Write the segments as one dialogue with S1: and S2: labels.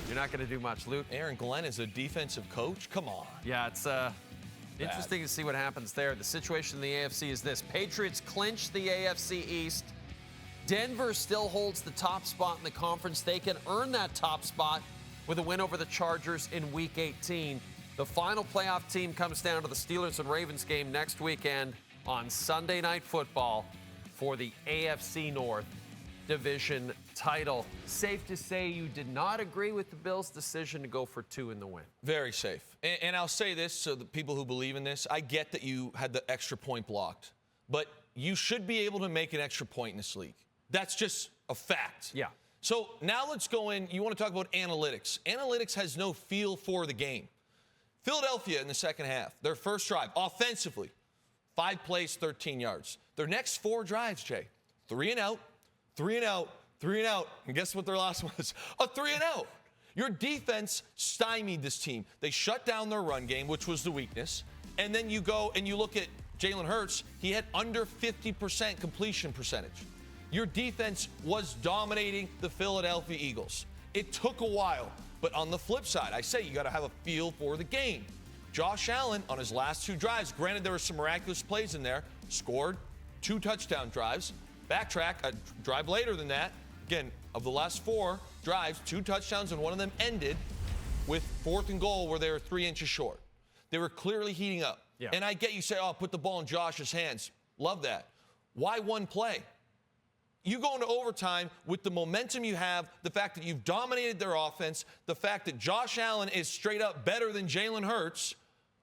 S1: You're not going to do much. Luke?
S2: Aaron Glenn is a defensive coach? Come on.
S1: Yeah, it's interesting to see what happens there. The situation in the AFC is this. Patriots clinch the AFC East. Denver still holds the top spot in the conference. They can earn that top spot with a win over the Chargers in Week 18. The final playoff team comes down to the Steelers and Ravens game next weekend on Sunday Night Football for the AFC North division title. Safe to say you did not agree with the Bills' decision to go for 2 in the win.
S2: Very safe. And I'll say this, so the people who believe in this, I get that you had the extra point blocked, but you should be able to make an extra point in this league. That's just a fact.
S1: Yeah.
S2: So now let's go in. You want to talk about analytics. Analytics has no feel for the game. Philadelphia in the second half, their first drive, offensively, 5 plays, 13 yards. Their next 4 drives, Jay, 3 and out, 3 and out, 3 and out. And guess what their last one was? A 3 and out. Your defense stymied this team. They shut down their run game, which was the weakness. And then you go and you look at Jalen Hurts. He had under 50% completion percentage. Your defense was dominating the Philadelphia Eagles. It took a while. But on the flip side, I say you got to have a feel for the game. Josh Allen, on his last 2 drives, granted there were some miraculous plays in there, scored 2 touchdown drives. Backtrack, a drive later than that. Again, of the last 4 drives, 2 touchdowns, and one of them ended with 4th and goal where they were 3 inches short. They were clearly heating up.
S1: Yeah.
S2: And I get you say, oh, put the ball in Josh's hands. Love that. Why one play? You go into overtime with the momentum you have, the fact that you've dominated their offense, the fact that Josh Allen is straight up better than Jalen Hurts.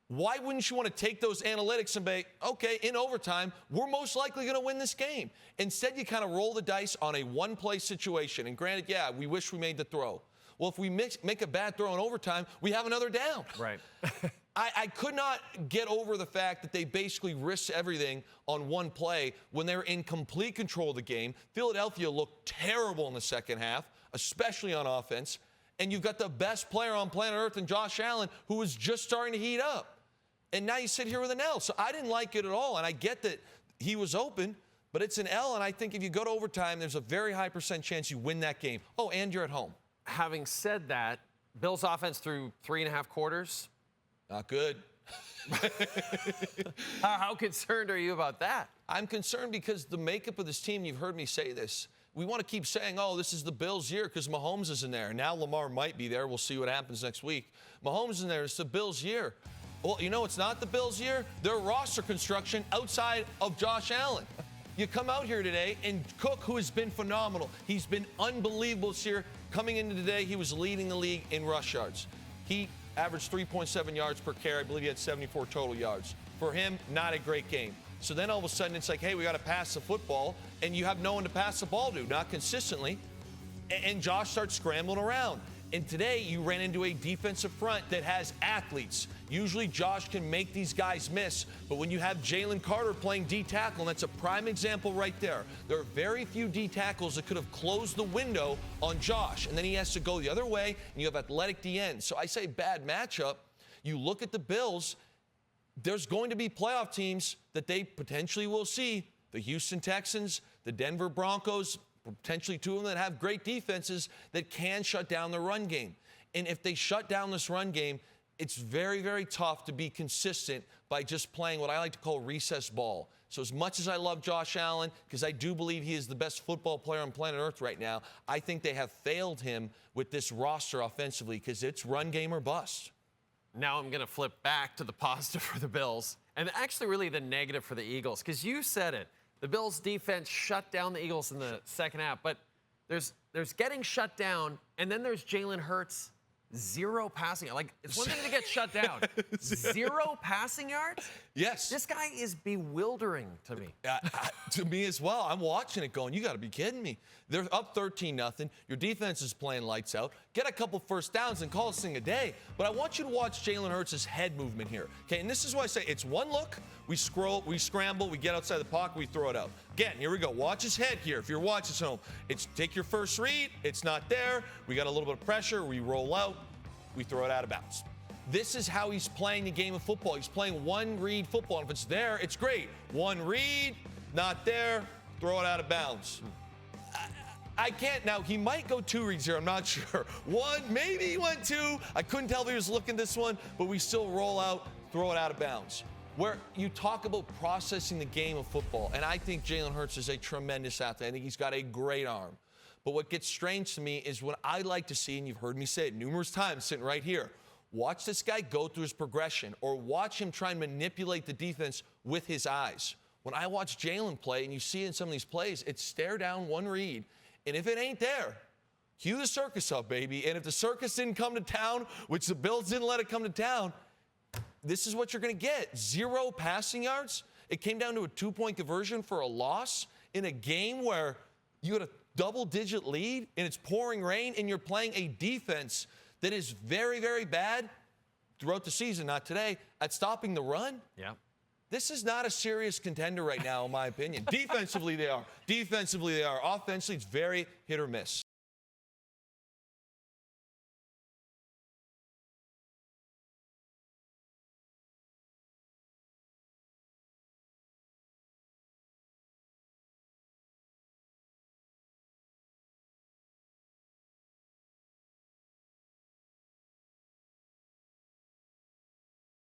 S2: Why wouldn't you want to take those analytics and be, okay, in overtime, we're most likely going to win this game? Instead, you kind of roll the dice on a one-play situation. And granted, yeah, we wish we made the throw. Well, if we make a bad throw in overtime, we have another down.
S1: Right.
S2: I could not get over the fact that they basically risked everything on one play when they were in complete control of the game. Philadelphia looked terrible in the second half, especially on offense. And you've got the best player on planet Earth in Josh Allen, who was just starting to heat up. And now you sit here with an L. So I didn't like it at all. And I get that he was open, but it's an L. And I think if you go to overtime, there's a very high % chance you win that game. Oh, and you're at home.
S1: Having said that, Bills' offense through 3.5 quarters.
S2: Not good.
S1: How concerned are you about that?
S2: I'm concerned because the makeup of this team, you've heard me say this, we want to keep saying, oh, this is the Bills' year because Mahomes is in there. Now Lamar might be there. We'll see what happens next week. Mahomes is in there. It's the Bills' year. Well, you know it's not the Bills' year? Their roster construction outside of Josh Allen. You come out here today, and Cook, who has been phenomenal, he's been unbelievable this year. Coming into today, he was leading the league in rush yards. He averaged 3.7 yards per carry. I believe he had 74 total yards. For him, not a great game. So then all of a sudden it's like, hey, we got to pass the football, and you have no one to pass the ball to, not consistently. And Josh starts scrambling around. And today you ran into a defensive front that has athletes. Usually Josh can make these guys miss, but when you have Jalen Carter playing D tackle, and that's a prime example right there. There are very few D tackles that could have closed the window on Josh, and then he has to go the other way, and you have athletic D ends. So I say bad matchup. You look at the Bills, there's going to be playoff teams that they potentially will see. The Houston Texans, the Denver Broncos, potentially 2 of them that have great defenses that can shut down the run game. And if they shut down this run game, it's very, very tough to be consistent by just playing what I like to call recess ball. So as much as I love Josh Allen, because I do believe he is the best football player on planet Earth right now, I think they have failed him with this roster offensively because it's run game or bust.
S1: Now I'm going to flip back to the positive for the Bills, and actually really the negative for the Eagles, because you said it. The Bills' defense shut down the Eagles in the second half, but there's getting shut down, and then there's Jalen Hurts, 0 passing. Like, it's one thing to get shut down. 0 passing yards?
S2: Yes.
S1: This guy is bewildering to me.
S2: To me as well. I'm watching it going, you got to be kidding me. They're up 13-0. Your defense is playing lights out. Get a couple first downs and call this thing a day. But I want you to watch Jalen Hurts' head movement here. Okay, and this is why I say it's one look. We scramble, we get outside the pocket, we throw it out. Again, here we go. Watch his head here. If you're watching at home, it's take your first read. It's not there. We got a little bit of pressure. We roll out. We throw it out of bounds. This is how he's playing the game of football. He's playing one read football. And if it's there, it's great. One read, not there, throw it out of bounds. I can't. Now, he might go 2 reads here. I'm not sure. 1, maybe he went 2. I couldn't tell if he was looking this one, but we still roll out, throw it out of bounds. Where you talk about processing the game of football, and I think Jalen Hurts is a tremendous athlete. I think he's got a great arm. But what gets strange to me is what I like to see, and you've heard me say it numerous times sitting right here, watch this guy go through his progression or watch him try and manipulate the defense with his eyes. When I watch Jalen play, and you see in some of these plays, it's stare down 1 read. And if it ain't there, cue the circus up, baby. And if the circus didn't come to town, which the Bills didn't let it come to town, this is what you're going to get. 0 passing yards. It came down to a 2-point conversion for a loss in a game where you had a double-digit lead and it's pouring rain and you're playing a defense that is very, very bad throughout the season, not today, at stopping the run.
S1: Yeah.
S2: This is not a serious contender right now, in my opinion. Defensively, they are. Offensively, it's very hit or miss.